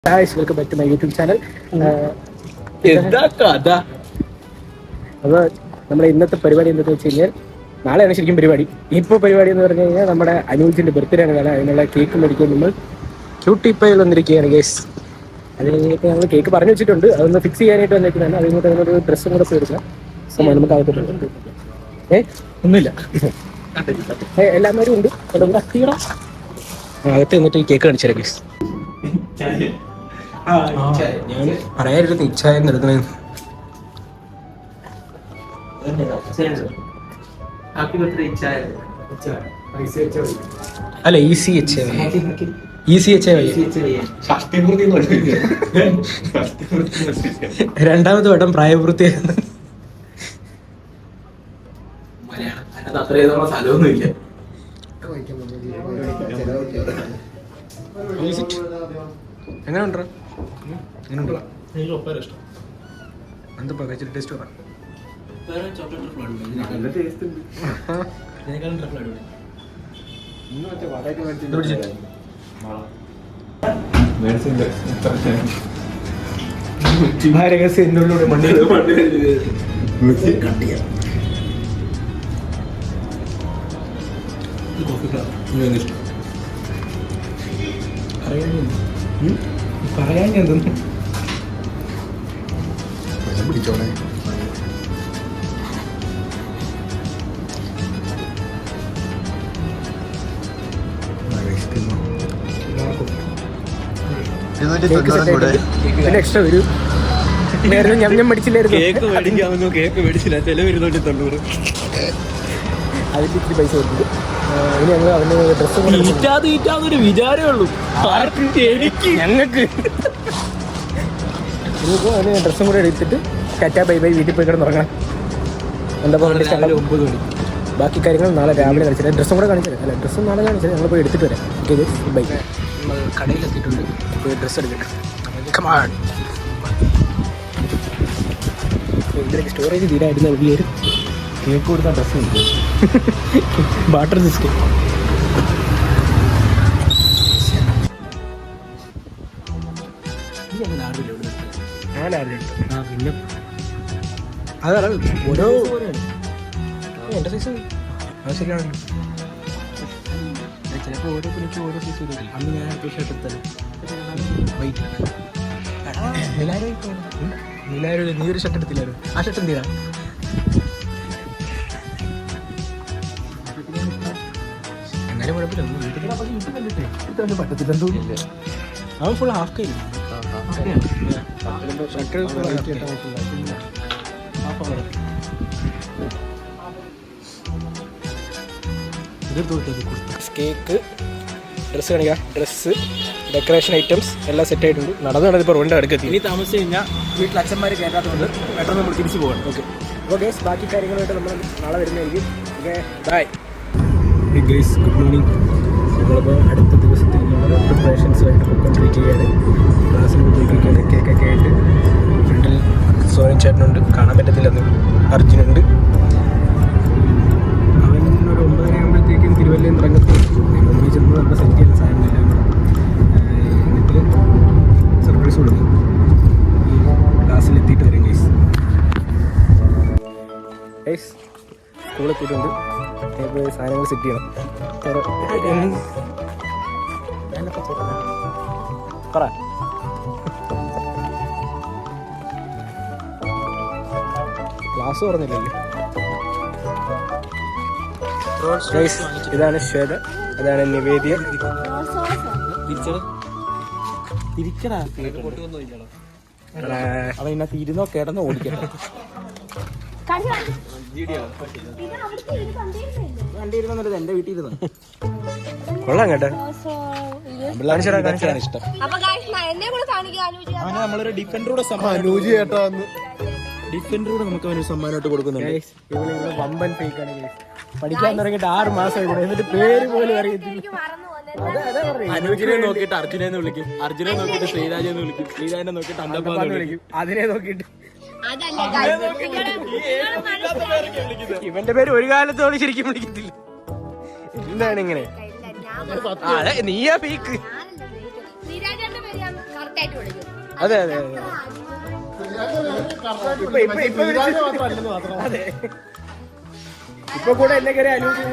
Welcome back to my YouTube channel. അപ്പോൾ നമ്മുടെ ഇന്നത്തെ പരിപാടി എന്താണെന്ന് വെച്ച് കഴിഞ്ഞാൽ നാളെയാണ് ശരിക്കും പരിപാടി. ഇപ്പോൾ പരിപാടി എന്ന് പറഞ്ഞു കഴിഞ്ഞാൽ നമ്മുടെ അനൂജിൻ്റെ ബർത്ത്ഡേ ആണ് നാളെ. അതിനുള്ള കേക്ക് മേടിക്കാൻ നമ്മൾ ക്യൂട്ടി പൈയിൽ വന്നിരിക്കുകയാണ് ഗേസ്. അത് കഴിഞ്ഞിട്ട് നമ്മൾ കേക്ക് പറഞ്ഞു വെച്ചിട്ടുണ്ട്, അതൊന്ന് ഫിക്സ് ചെയ്യാനായിട്ട് വന്നിരിക്കുന്നതാണ്. അതിനോട്ട് അതിനൊരു ഡ്രസ്സും കൂടെ എടുക്കാം. നമുക്ക് അകത്തോട്ടുണ്ട് ഒന്നുമില്ല, എല്ലാവരും ഉണ്ട്. അതുകൊണ്ട് അകത്ത് നിന്നിട്ട് ഈ കേക്ക് കാണിച്ചാൽ ഗേസ്. ഞാൻ പറയാനിരുന്നു ഇച്ഛായ എടുക്കണേ. അല്ല ഈസി എച്ച് രണ്ടാമത് വട്ടം പ്രായപൂർത്തി. സ്ഥലമൊന്നുമില്ല. എങ്ങനെ ഉണ്ടോ? എന്താ കഴിച്ചിട്ട് ടേസ്റ്റ് പറ. രഹസ്യത്തിനുള്ളിലൂടെ മണ്ണിൽ പറയാൻ ഞാൻ തന്നെ പിടിച്ചോളെ. എക്സ്ട്രാ വരും. നേരത്തെ ഞാൻ പഠിച്ചില്ലായിരുന്നു. കേക്ക് മേടിച്ചില്ല, ചെലവ് 290. അതിൽ ഇത്തിരി പൈസ കൊടുത്തിട്ട് ഇനി ഞങ്ങൾ അവന് ഡ്രസ്സും ഒരു വിചാരമേ ഉള്ളൂ ഞങ്ങൾക്ക്. ഇനിയിപ്പോൾ അവന് ഡ്രസ്സും കൂടെ എടുത്തിട്ട് ടാറ്റാ ബൈ ബൈ വീട്ടിൽ പോയി കിടന്നുറങ്ങണം. എന്താ പറയുക, 9 മണി. ബാക്കി കാര്യങ്ങൾ നാളെ രാവിലെ കാണിച്ചില്ല. ഡ്രസ്സും കൂടെ കാണിച്ചത് അല്ല, ഡ്രസ്സും നാളെ കാണിച്ചത്. ഞങ്ങൾ പോയി എടുത്തിട്ട് വരാം. Okay bye. നമ്മൾ കടയിലെത്തിയിട്ടുണ്ട്, പോയി ഡ്രസ്സ് എടുക്കട്ടെ. ഇതിലേക്ക് സ്റ്റോറേജ് തീരായിരുന്നു. വലിയൊരു കേക്ക് കൊടുത്ത ഡ്രസ്സ് ഉണ്ട്, ബാട്ടർ സിസ്റ്റം. പിന്നെ അതാണ് ഓരോ എൻ്റെ സൈസ്. അത് ശരിയാണ്. ചിലപ്പോൾ ഓരോ കുണിക്ക് ഓരോ സൈസ് വരും. അന്ന് ഞാൻ ഷർട്ട് എടുത്തല്ലോ വൈറ്റ്. നീലായിരം നീ ഒരു ഷർട്ട് എടുത്തില്ലായിരുന്നു. ആ ഷർട്ട് എന്തിനാ? എന്നാലും കുഴപ്പമില്ല. പറ്റത്തില്ല. അവൻ ഫുൾ ഹാഫ് കൈ. കേക്ക്, ഡ്രസ്സ് കാണിക്കുക. ഡ്രസ്സ്, ഡെക്കറേഷൻ ഐറ്റംസ് എല്ലാം സെറ്റ് ആയിട്ടുണ്ട്. നടന്നിപ്പോൾ റോഡിൻ്റെ അടുക്കെത്തി. ഇനി താമസിച്ച് കഴിഞ്ഞാൽ വീട്ടിൽ അച്ഛന്മാർ കയറ്റാത്തതുകൊണ്ട് പെട്ടെന്ന് നമ്മൾ തിരിച്ചു പോകണം. ഓക്കെ അപ്പോൾ ഗൈസ്, ബാക്കി കാര്യങ്ങളായിട്ട് നമ്മൾ നാളെ വരുന്നതായിരിക്കും. Okay bye. Guys good morning. നമ്മളിപ്പോൾ അടുത്ത ദിവസത്തിൽ നമ്മൾ പ്രിപ്പറേഷൻസുമായിട്ട് പോയിക്കൊണ്ടിരിക്കുകയാണ്. ക്ലാസ്സിൽ പോയിക്കൊണ്ടിരിക്കുകയാണ്. കേക്കൊക്കെ ആയിട്ട് ഫ്രണ്ടിൽ സോനൻ ചേട്ടനുണ്ട്, കാണാൻ പറ്റത്തില്ലെന്ന്. അർജുനുണ്ട്. അവൻ ഒരു 9:30 ആകുമ്പോഴത്തേക്കും തിരുവല്ലയിൽ നിന്ന് ഇറങ്ങത്തുള്ളൂ. മുമ്പ് ചെന്ന് നമ്മുടെ സെറ്റ് ചെയ്യുന്ന സാധനമെല്ലാം എന്നിട്ട് സർപ്രൈസ് കൊടുക്കും. ക്ലാസ്സിലെത്തിയിട്ട് വരും ഗൈസ്. ഗൈസ് സ്കൂളെത്തിയിട്ടുണ്ട്. ഇപ്പോൾ സാധനങ്ങൾ സെറ്റ് ചെയ്യണം. പറ. ക്ലാസ് പറഞ്ഞില്ലല്ലോ. ഇതാണ് ശ്വേത, അതാണ് നിവേദ്യ. അവൻ ഇന്നത്തെ ഇരുന്നോ കിടന്നോ ഓടിക്കട്ടെ. വണ്ടിയിരുന്നത് എന്റെ വീട്ടിൽ ഇരുന്നു. കൊള്ളാം കേട്ടോ. ഇഷ്ടം. അവനെ നമ്മളൊരു ഡിഫൻഡറൂടെ നമുക്ക് അവന് സമ്മാനമായിട്ട് കൊടുക്കുന്നുണ്ട്. വമ്പൻ ഫേക്കാണ്. പഠിക്കാൻ തുടങ്ങിയിട്ട് 6 മാസം കൂടെ, എന്നിട്ട് പേര് പോലും അറിയത്തില്ല. അനുജിനെ നോക്കിയിട്ട് അർജുനെന്ന് വിളിക്കും, അർജുനെ നോക്കിയിട്ട് ശ്രീരാജെന്ന് വിളിക്കും, ശ്രീരാജനെ നോക്കിയിട്ട് അന്തപ്പാന്ന് വിളിക്കും, അതിനെ നോക്കിയിട്ട് ഇവന്റെ പേര് ഒരു കാലത്തോട് ശരിക്കും വിളിക്കത്തില്ല. എന്താണ് ഇങ്ങനെ? നീയാ പീക്ക്. കറക്റ്റായിട്ട് വിളിക്കും. അതെ അതെ അതെ അതെ ഇപ്പൊ കൂടെ എന്നെ കയറി അനുഭവിച്ചു.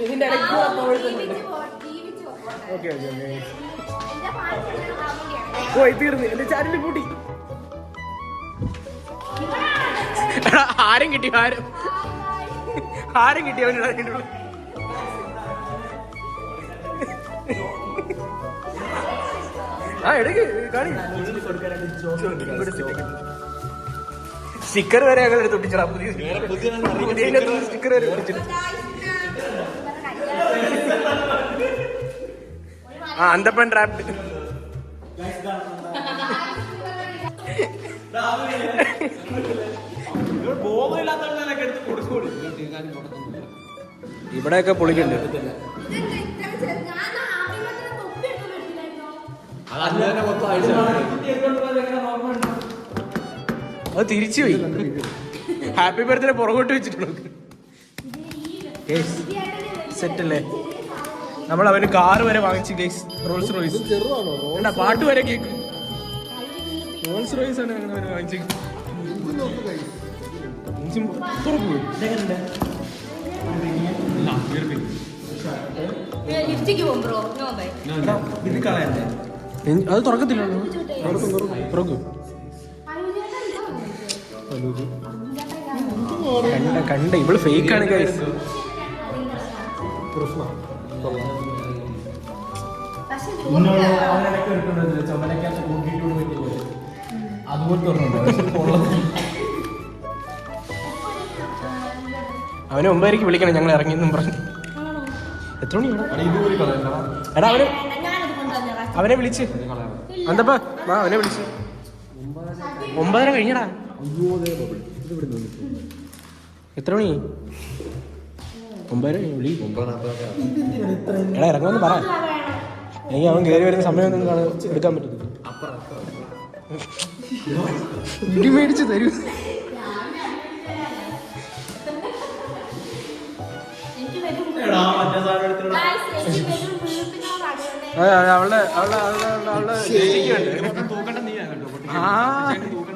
ഇതിന്റെ ഇടയ്ക്ക് ഓക്കെ ഓക്കെ ഓക്കെ. പോയി തീർന്നു എന്റെ ചാനലിൽ കൂട്ടി. ആരും കിട്ടി ആരും കിട്ടി അവനുള്ള ആ ഇടയ്ക്ക് കാണി സ്റ്റിക്കർ വരെ ഞങ്ങൾ എടുത്ത് ഒട്ടിച്ചടാ. പുതിയ സ്റ്റിക്കർ വരെ ഒട്ടിച്ചിട്ട് ആ അന്തപ്പൻ ട്രാപ്ഡ്. ഇവിടെയൊക്കെ പൊളിക്കണ്ട്. അത് തിരിച്ചു പോയി. ഹാപ്പി ബർത്ത്ഡേ പുറകോട്ട് വെച്ചിട്ടുണ്ട്. സെറ്റ് അല്ലേ? നമ്മൾ അവന് കാറ് വരെ വാങ്ങിച്ചു ഗൈസ്. റോൾസ് റോയ്സ് എന്നാ പാട്ട് വരെ കേൾക്കും. റോൾസ് റോയ്സ് ആണ് അവന് വാങ്ങിച്ചു. അത് തുറക്കത്തില്ലല്ലോ. തുറക്കൂ. കണ്ട ഇവള് ഫേക്ക് ആണ് ഗൈസ്. അവനെ 9:00 വിളിക്കണം ഞങ്ങൾ ഇറങ്ങിയെന്നും പറഞ്ഞു. എത്ര മണി എടാ അവനെ വിളിച്ച് അന്തപ്പാ വാ അവനെ വിളിച്ച്. 9:30 കഴിഞ്ഞടാ. എത്ര മണി? 9:00 വിളി. എടാ ഇറങ്ങുമെന്ന് പറ. എനിക്ക് അവൻ കയറി വരുന്ന സമയമൊന്നും എടുക്കാൻ പറ്റത്തില്ല. ഇടി മേടിച്ച് തരൂ. അവളുടെ ആ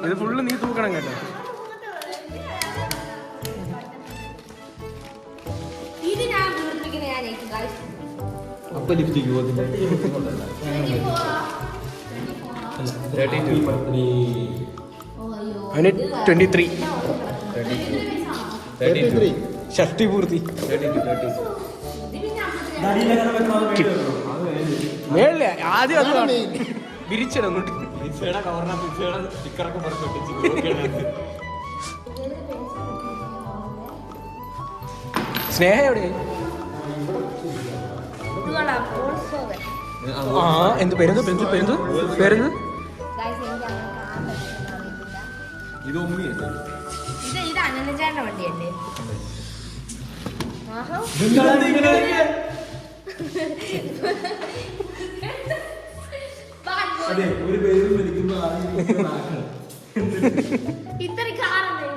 ഇത് ഫുള്ള് നീ തൂക്കണം കേട്ടോ. അപ്പൊ ലിഫ്റ്റിക്ക് പോകുന്നില്ല. അവന് 23 ഷഷ്ടി പൂർത്തി. മേളില് ആദ്യം അത് വിരിച്ചിടന്നിട്ട് സ്റ്റിക്കറൊക്കെ സ്നേഹ എവിടെ? ആ എന്ത് പേരെന്ത് പേരെന്ത് പേരെന്ത്? ഇത് ഇത് അനന്തചാന്റെ വണ്ടിയല്ലേ?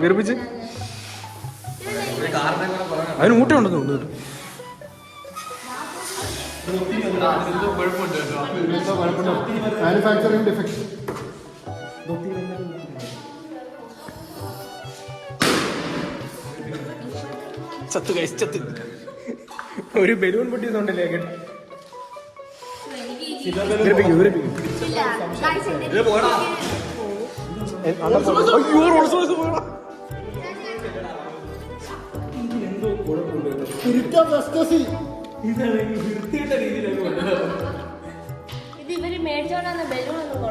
വിറപ്പിച്ച് അതിന് ഊട്ടമുണ്ടെന്ന് തോന്നുന്നു. Manufacturing defect. ചത്ത് കഴിച്ച് ചത്ത്. ഒരു ബലൂൺ പൊട്ടിയതുകൊണ്ടല്ലേ കേട്ടോ.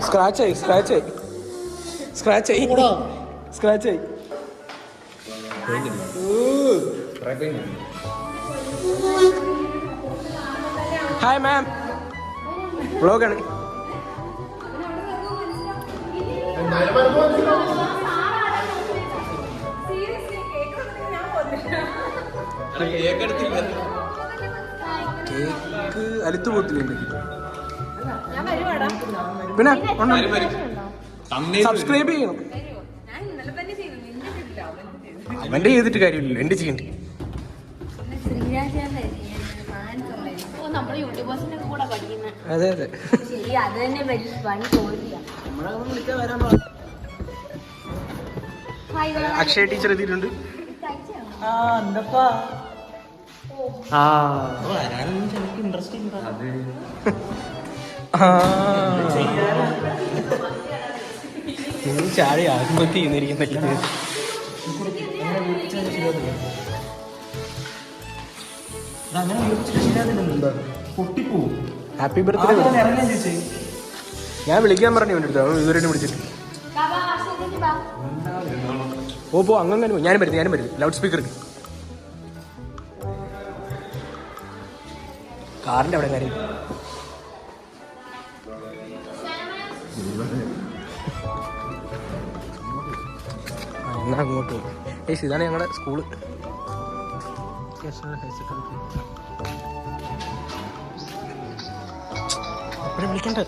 സ്ക്രാച്ചായി സ്ക്രാച്ചായി സ്ക്രാച്ചായി സ്ക്രാച്ചായി. ഹായ് മാം, വ്ളോഗാണ്. കേക്ക് അലുത്ത് പോത്തില്ലുണ്ട്. പിന്നെ സബ്സ്ക്രൈബ് ചെയ്യണം. അവന്റെ ചെയ്തിട്ട് കാര്യമില്ലല്ലോ, എന്റെ ചെയ്യണ്ടേ. നമ്മൾ യൂട്യൂബേഴ്സിന്റെ കൂടെ പഠിക്കുന്നത് അതെ അതെ. ശരി, അത് തന്നെ വലിയ പണി തോന്നില്ല. നമ്മളതൊന്നും വിളിക്കാൻ വരാൻ ഹായ് വാ. അക്ഷയ ടീച്ചർ എത്തിയിട്ടുണ്ട്. കഴിച്ചോ? നീ ചാടി ആത്മഹത്യ ചെയ്യുന്നിരിക്കുന്നില്ല. പൊട്ടിപ്പോവും. Happy birthday. ഞാൻ വിളിക്കാൻ പറഞ്ഞു എൻ്റെ അടുത്ത്, അവൻ ഇതുവരെ വിളിച്ചിട്ട്. വാ, വാ, അക്ഷയത്തേക്ക് വാ. പോ അങ്ങനെ ഞാനും വരുന്നു ലൗഡ് സ്പീക്കർ കാറിൻ്റെ അവിടെ കാര്യം. എന്നാ അങ്ങോട്ട് പോകും. ഇതാണ് ഞങ്ങളുടെ സ്കൂള്. എപ്പോഴും വിളിക്കണ്ട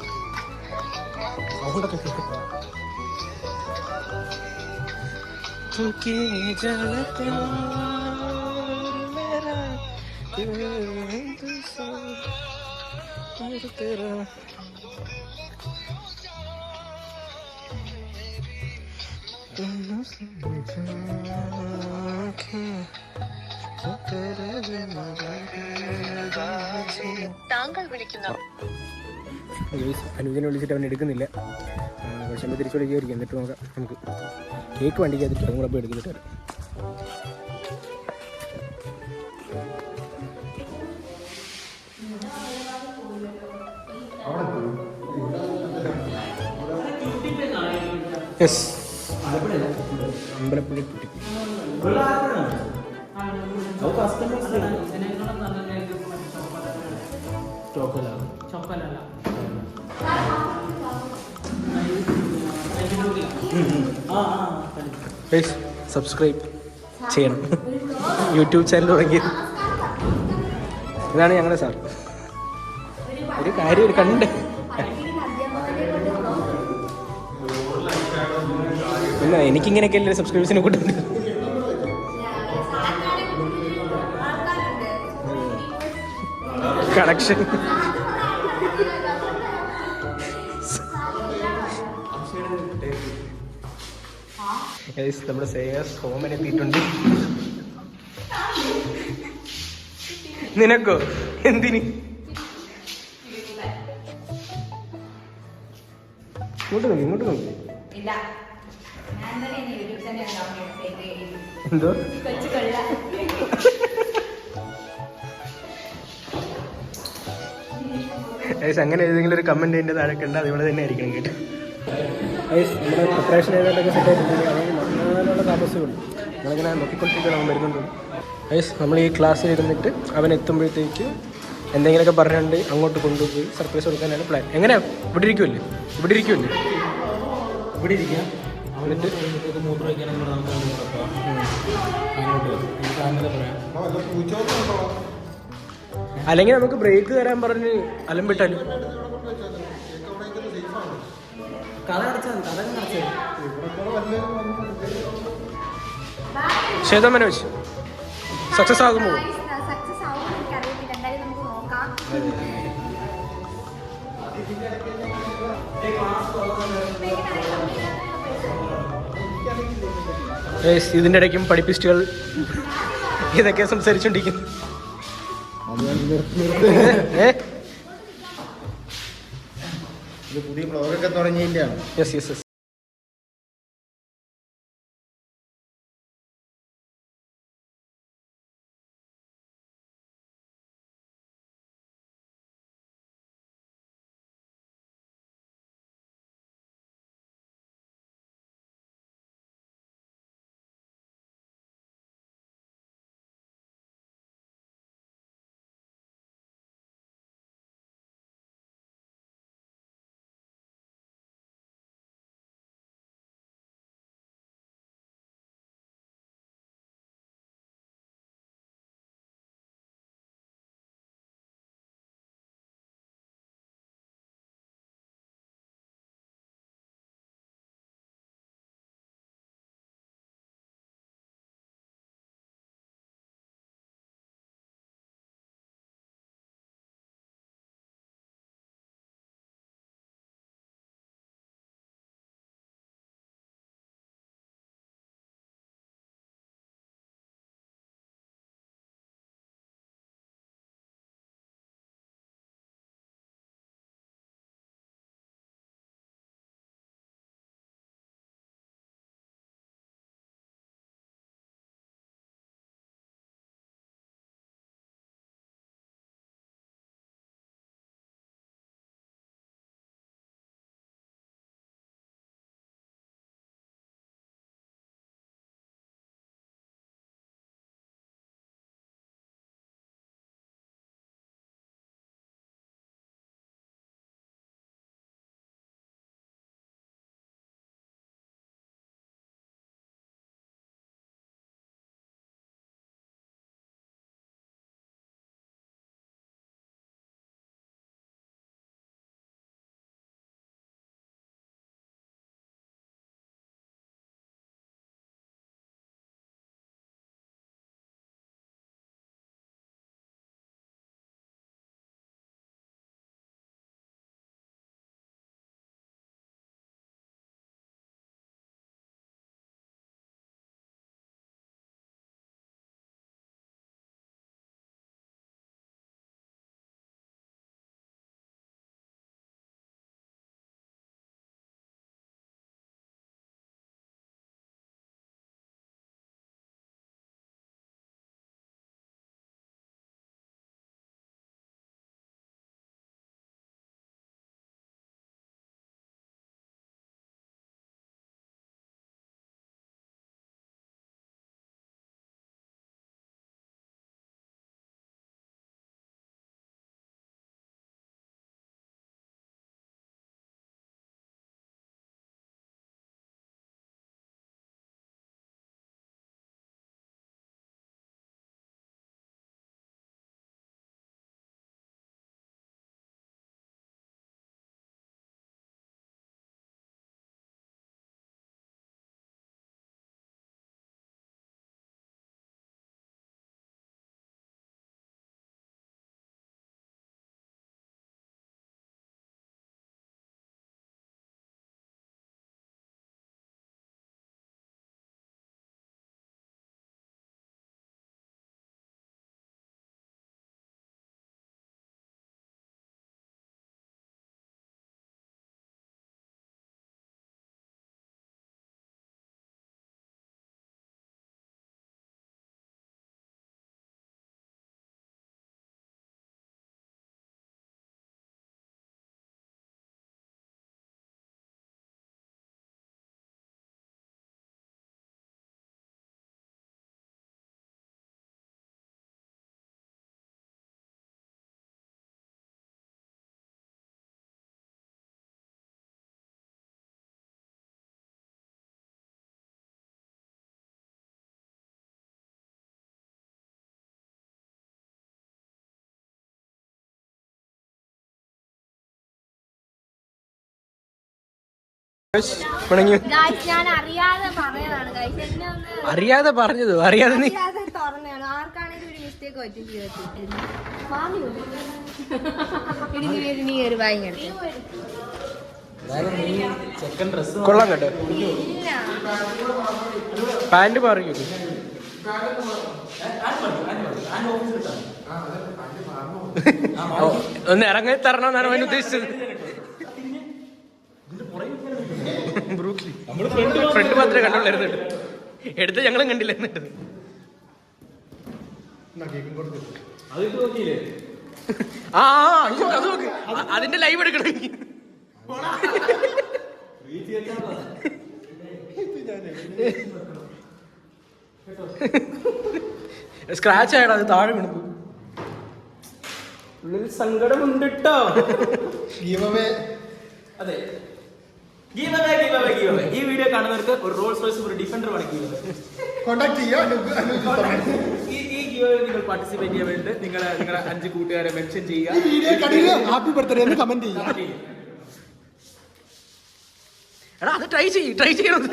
സൗണ്ടൊക്കെ കേൾക്കും. താങ്കൾ വിളിക്കുന്ന അനുജനെ വിളിച്ചിട്ട് അവൻ എടുക്കുന്നില്ല. പക്ഷെ നമ്മൾ തിരിച്ചു വിളിക്കുകയായിരിക്കും. എന്നിട്ട് നോക്കാം. നമുക്ക് കേക്ക് വണ്ടിക്കകത്തിട്ട് അതും കൂടെ പോയി എടുത്തിട്ട് വരാം. യെസ്, അമ്പലപ്പുഴ കുട്ടി. സബ്സ്ക്രൈബ് ചെയ്യണം. യൂട്യൂബ് ചാനൽ തുടങ്ങിയത് ഇതാണ് ഞങ്ങളുടെ സാർ. ഒരു കാര്യം ഒരു കണ്ട് പിന്നെ എനിക്കിങ്ങനെയൊക്കെ അല്ലേ സബ്സ്ക്രൈബേഴ്സിനെ കൂട്ടുന്നുണ്ട്. കണക്ഷൻ നമ്മുടെ സേയസ് ഹോമൻ എത്തിയിട്ടുണ്ട്. നിനക്കോ? എന്തിന്? ഇങ്ങോട്ട് നോക്കി. എന്തോ അങ്ങനെ ഏതെങ്കിലും ഒരു കമന്റ് അതിൻ്റെ താഴെ കണ്ട് അതുപോലെ തന്നെ ആയിരിക്കണം കേട്ടോ. നമ്മുടെ പ്രിപ്പറേഷൻ ഏതാണ്ടൊക്കെ സെറ്റ് ആയിട്ടുണ്ട്. അതിനുള്ള താമസമുണ്ട്. നമ്മളിങ്ങനെ നോക്കിക്കൊണ്ടിരിക്കണം അവൻ വരുന്നുണ്ട്. നമ്മൾ ഈ ക്ലാസ്സിൽ ഇരുന്നിട്ട് അവൻ എത്തുമ്പോഴത്തേക്ക് എന്തെങ്കിലുമൊക്കെ പറഞ്ഞുകൊണ്ട് അങ്ങോട്ട് കൊണ്ടുപോയി സർപ്രൈസ് കൊടുക്കാനാണ് പ്ലാൻ. എങ്ങനെയാ? ഇവിടെ ഇരിക്കുമല്ലേ? എന്നിട്ട് അല്ലെങ്കിൽ നമുക്ക് ബ്രേക്ക് തരാൻ പറഞ്ഞ് അലമ്പിട്ടാലും. ശ്വേത മനോജ് സക്സസ് ആകുമോ? സക്സസ് ആവും എനിക്കറിയത്തില്ല. എന്തായാലും നമുക്ക് നോക്കാം. ഇതിൻ്റെ ഇടയ്ക്കും പഠിപ്പിസ്റ്റുകൾ ഇതൊക്കെ സംസാരിച്ചോണ്ടിരിക്കുന്നു. പുതിയ ബ്ലോഗൊക്കെ തുടങ്ങിയില്ല. യെസ് പിണങ്ങി ഞാൻ അറിയാതെ പറഞ്ഞതാണ് guys. എന്നെ ഒന്ന് അറിയാതെ പറഞ്ഞത് അറിയാതെ നീ അറിയാതെ തുറന്നതാണ്. ആർക്കാണെങ്കിലും ഒരു മിസ്റ്റേക്ക് പറ്റും ജീവിതത്തിൽ. നീ ഒരു വാങ്ങി എടുത്തു. കൊള്ളാം കേട്ടോ. ഇല്ല. പാന്റ് പറയൂ. ഒന്ന് ഇറങ്ങി തരണമെന്നാണ് അവൻ ഉദ്ദേശിച്ചത്. ഫ്രണ്ട് മാത്രമേ കണ്ടുള്ളായിരുന്നു. എടുത്ത് ഞങ്ങളും കണ്ടില്ല. എന്നിട്ട് ആ അയ്യോ അത് നോക്ക്. അതിന്റെ ലൈവ് എടുക്കണം. സ്ക്രാച്ച് ആയടാ, അത് താഴെ വീണു. ഉള്ളിൽ സങ്കടമുണ്ട് കേട്ടോ. അതെ, ഈ വീഡിയോ കാണുന്നവർക്ക് ഒരു റോൾസ് റോയ്സ് ഒരു ഡിഫൻഡർ വേണമെങ്കിൽ ഈ ഗീവേ നിങ്ങൾ പാർട്ടിസിപ്പേറ്റ് ചെയ്യാൻ വേണ്ടി നിങ്ങളുടെ 5 കൂട്ടുകാരെ മെൻഷൻ ചെയ്യുക. ഹാപ്പി ബർത്ത്ഡേ എന്ന് കമന്റ് ചെയ്യുക. എടാ അത് ട്രൈ ചെയ്യണത്.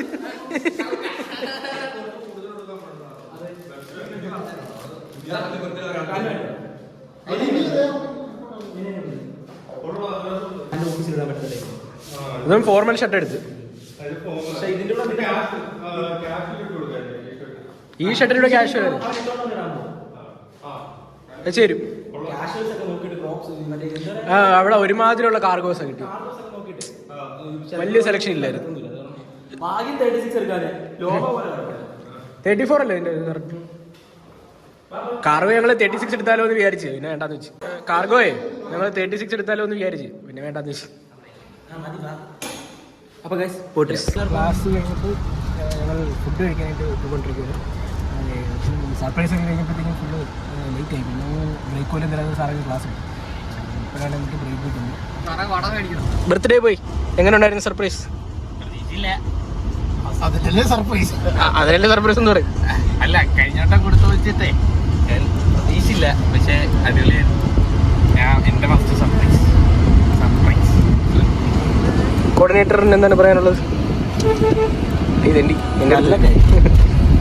ഇതും ഫോർമൽ ഷർട്ട് എടുത്ത് ഈ ഷർട്ടിലൂടെ ക്യാഷ് വരും. ചേരും. ആ അവിടെ ഒരുമാതിരിയുള്ള കാർഗോസ് കിട്ടി. വലിയ സെലക്ഷൻ ഇല്ലായിരുന്നു. 34 അല്ലേ ഇതിന്റെ കാർഗോ. ഞങ്ങൾ 36 എടുത്താലോ എന്ന് വിചാരിച്ചു, പിന്നെ വേണ്ടാന്ന് വെച്ചു. കാർഗോയെ ഞങ്ങൾ 36 എടുത്താലോ എന്ന് വിചാരിച്ചു, പിന്നെ വേണ്ടാന്ന് വെച്ചു. അപ്പോൾ ക്ലാസ് കഴിഞ്ഞപ്പോൾ ഞങ്ങൾ ഫുഡ് കഴിക്കാനായിട്ട് പോയിക്കൊണ്ടിരിക്കുകയാണ്. സർപ്രൈസ് ഒക്കെ കഴിഞ്ഞപ്പോഴത്തേക്കും ഫുള്ള് ലേറ്റ് ആയി. പിന്നെ ബ്രേക്ക് പോലും തരാതെ സാറൊക്കെ ക്ലാസ് ഉണ്ട്. ഇപ്പോഴാണ് നമുക്ക് ബ്രേക്ക് കിട്ടുന്നത്. ബർത്ത്ഡേ പോയി എങ്ങനെ ഉണ്ടായിരുന്നു സർപ്രൈസ്? അതിലല്ലേ സർപ്രൈസ്. അതിനല്ലേ സർപ്രൈസ് എന്ന് പറയും. അല്ല, കഴിഞ്ഞോട്ടം കൊടുത്തു വെച്ചിട്ടേ ഞാൻ പ്രതീക്ഷിച്ചില്ല, പക്ഷെ അടിപൊളിയായിരുന്നു. എന്റെ ഫസ്റ്റ് സർപ്രൈസ്. കോർഡിനേറ്ററിന് എന്താണ് പറയാനുള്ളത്?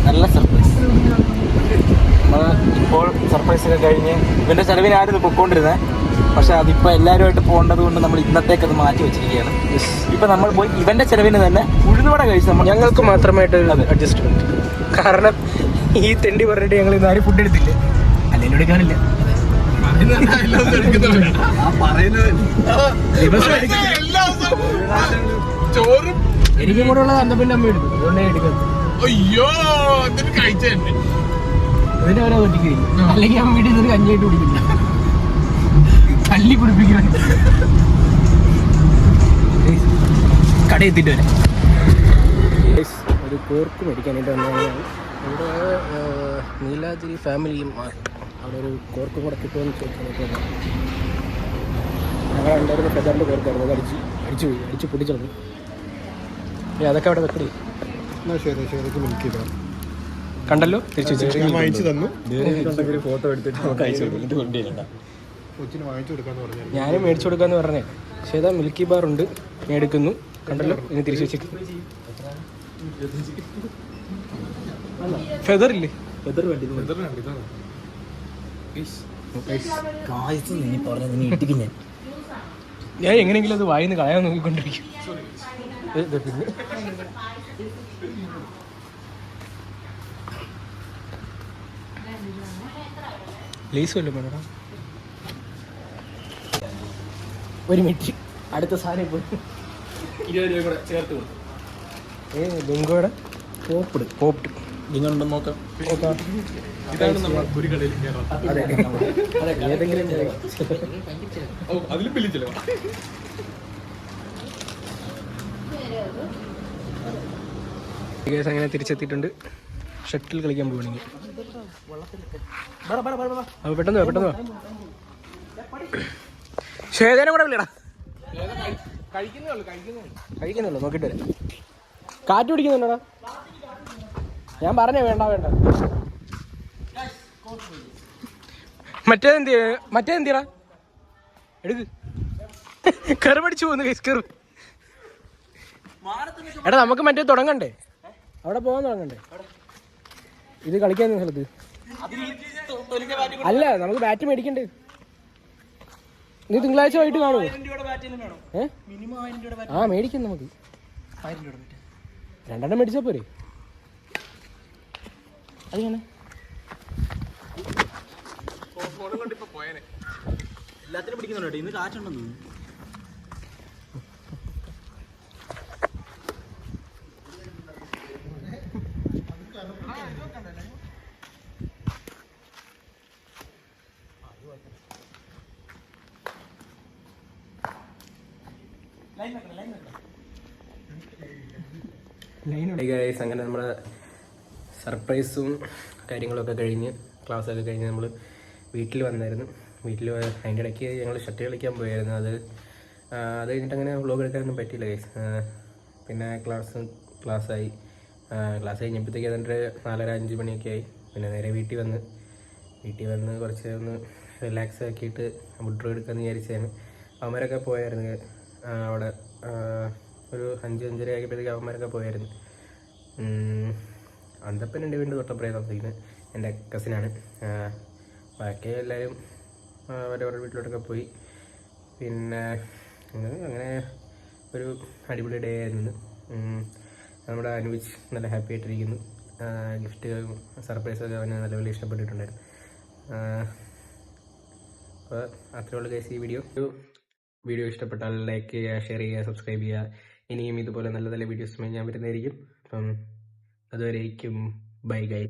നല്ല സർപ്രൈസ്. നമ്മൾ ഇപ്പോൾ സർപ്രൈസ് ഒക്കെ കഴിഞ്ഞ് ഇവന്റെ ചെലവിനായിരുന്നു പൊക്കോണ്ടിരുന്നത്, പക്ഷെ അതിപ്പോൾ എല്ലാവരുമായിട്ട് പോകേണ്ടത് കൊണ്ട് നമ്മൾ ഇന്നത്തേക്ക് അത് മാറ്റി വെച്ചിരിക്കുകയാണ്. ഇപ്പൊ നമ്മൾ പോയി ഇവന്റെ ചെലവിന് തന്നെ ഉഴുന്നുവട കഴിച്ച് നമ്മൾ ഞങ്ങൾക്ക് മാത്രമായിട്ട് അഡ്ജസ്റ്റ്മെന്റ്. കാരണം ഈ തെണ്ടി പറഞ്ഞിട്ട് ഞങ്ങൾ ഇന്ന് ആരും ഫുഡ് എടുത്തില്ല. അല്ലെങ്കിൽ എടുക്കാനില്ല. ചോറും എനിക്കും കൂടെ ഉള്ളത് അന്തപ്പൻ്റെ അമ്മ എടുത്തു. അതുകൊണ്ടേ എടുക്കുന്നത്. അയ്യോ കഴിച്ചതന്നെ. അതിനെ അവരെ ഒറ്റിക്കില്ല. അല്ലെങ്കിൽ അമ്മ വീട്ടിൽ നിന്ന് കഞ്ഞിയായിട്ട് കുടിക്കില്ല. തല്ലി കുടിപ്പിക്കാൻ കടയെത്തിട്ട് വരാം. ഒരു കോർക്ക് മേടിക്കാനായിട്ട് വന്നതാണ്. ഇവിടെ നീലാദ്രി ഫാമിലിയും അവിടെ ഒരു കോർക്കും കൂടെ കിട്ടുമെന്ന് ചോദിക്കാനായിട്ട് വന്നു. ഞങ്ങൾ ഉണ്ടായിരുന്ന ഫെദറിൻ്റെ കോർക്കായിരുന്നു. അത് അടിച്ചു പൊട്ടിച്ചത്. അതൊക്കെ അവിടെ വെക്കണേ. കണ്ടല്ലോ, തിരിച്ചു വാങ്ങിച്ചു തന്നു. ഫോട്ടോ എടുത്തിട്ട് നമുക്ക് അയച്ചു കൊടുക്കും. ഇത് കൊണ്ടുവരണ്ട, കൊച്ചിന് വാങ്ങിച്ചു കൊടുക്കാന്ന് പറഞ്ഞു. ഞാനും മേടിച്ചു കൊടുക്കാന്ന് പറഞ്ഞേ. പക്ഷേ ഏതാ മിൽക്കി ബാർ ഉണ്ട്, ഞാൻ എടുക്കുന്നു. കണ്ടല്ലോ, ഇനി തിരിച്ചു വെച്ചേക്ക്. ഫെദർ ഇല്ലേ? ഫെദർ വേണ്ടി ഞാൻ എങ്ങനെയെങ്കിലും അത് വായിന്ന് കളയാൻ നോക്കിക്കൊണ്ടിരിക്കും. പിന്നെ ലേസ് വല്ലതും വേണോടാ? ഒരു മിനിറ്റ്, അടുത്ത സാധനം പോയി 20 രൂപ കൂടെ ചേർത്ത് കൊടുക്കും. ബിങ്കോയുടെ പോപ്ഡ് നിങ്ങളുണ്ടെന്ന് നോക്കാം. ഇതാണ് നമ്മൾ ഒരു കടയിൽ കയറാം. അതെ, ഏതെങ്കിലും അതിലും വലിയ ചിലവാ. അങ്ങനെ തിരിച്ചെത്തിയിട്ടുണ്ട്. ഷട്ടിൽ കളിക്കാൻ പോവുകയാണെങ്കിൽ അപ്പോൾ പെട്ടെന്ന് ശ്വേതേനെ കൂടെ വിളിയടാ. കഴിക്കുന്നുള്ളൂ, നോക്കിട്ട് വരാം. കാറ്റ് പിടിക്കുന്നുണ്ടോടാ? ഞാൻ പറഞ്ഞേ വേണ്ട. മറ്റേതെന്തിയടാ? എടുക്ക്. കറുപടിച്ചു പോകുന്നു. കെറു എടാ നമുക്ക് മറ്റേ തുടങ്ങണ്ടേ, അവിടെ പോകാൻ തുടങ്ങണ്ടേ, ഇത് കളിക്കാൻ സ്ഥലത്ത്. അല്ല നമുക്ക് ബാറ്റ് മേടിക്കണ്ടേ. നീ തിങ്കളാഴ്ച വൈകിട്ട് കാണുമോ? ആ മേടിക്കാം നമുക്ക്. 2 മേടിച്ചാ പോരെ. അതിങ്ങനെ എല്ലാത്തിനും പിടിക്കുന്നുണ്ടോ? ഇന്ന് കാറ്റുണ്ടെന്ന് തോന്നുന്നു. അങ്ങനെ നമ്മുടെ സർപ്രൈസും കാര്യങ്ങളൊക്കെ കഴിഞ്ഞ് ക്ലാസ്സൊക്കെ കഴിഞ്ഞ് നമ്മൾ വീട്ടിൽ വന്നായിരുന്നു. വീട്ടിൽ അതിൻ്റെ ഇടയ്ക്ക് ഞങ്ങൾ ഷട്ടിൽ കളിക്കാൻ പോയായിരുന്നു. അത് കഴിഞ്ഞിട്ട് അങ്ങനെ വ്ളോഗ് എടുക്കാനൊന്നും പറ്റിയില്ല ഗൈസ്. പിന്നെ ക്ലാസ്സായി. ക്ലാസ് കഴിഞ്ഞപ്പോഴത്തേക്ക് അതിൻ്റെ 4:30-5 മണിയൊക്കെ ആയി. പിന്നെ നേരെ വീട്ടിൽ വന്ന് കുറച്ച് ഒന്ന് റിലാക്സ് ആക്കിയിട്ട് ഫുഡ് എടുക്കാമെന്ന് വിചാരിച്ചായിരുന്നു. അവന്മാരൊക്കെ പോയായിരുന്നു അവിടെ. ഒരു 5-5:30 ആയപ്പോഴത്തേക്ക് അവന്മാരൊക്കെ പോയായിരുന്നു. അന്തപ്പൻ എൻ്റെ വീടിൻ്റെ തൊട്ടപ്പുറം താമസിക്കുന്നത് എൻ്റെ കസിനാണ്. ബാക്കി എല്ലാവരും അവരവരുടെ വീട്ടിലോട്ടൊക്കെ പോയി. പിന്നെ അങ്ങനെ ഒരു അടിപൊളി ഡേ ആയിരുന്നു. നമ്മുടെ അനുജ് നല്ല ഹാപ്പി ആയിട്ടിരിക്കുന്നു. ഗിഫ്റ്റ് സർപ്രൈസൊക്കെ അവന് നല്ലപോലെ ഇഷ്ടപ്പെട്ടിട്ടുണ്ടായിരുന്നു. അപ്പോൾ അത്രയുള്ള കേസ് ഈ വീഡിയോ ഇഷ്ടപ്പെട്ടാൽ ലൈക്ക് ചെയ്യുക, ഷെയർ ചെയ്യുക, സബ്സ്ക്രൈബ് ചെയ്യുക. ഇനിയും ഇതുപോലെ നല്ല നല്ല വീഡിയോസുമായി ഞാൻ വരുന്നതായിരിക്കും. അപ്പം അതുവരേക്കും ബൈ ഗൈസ്.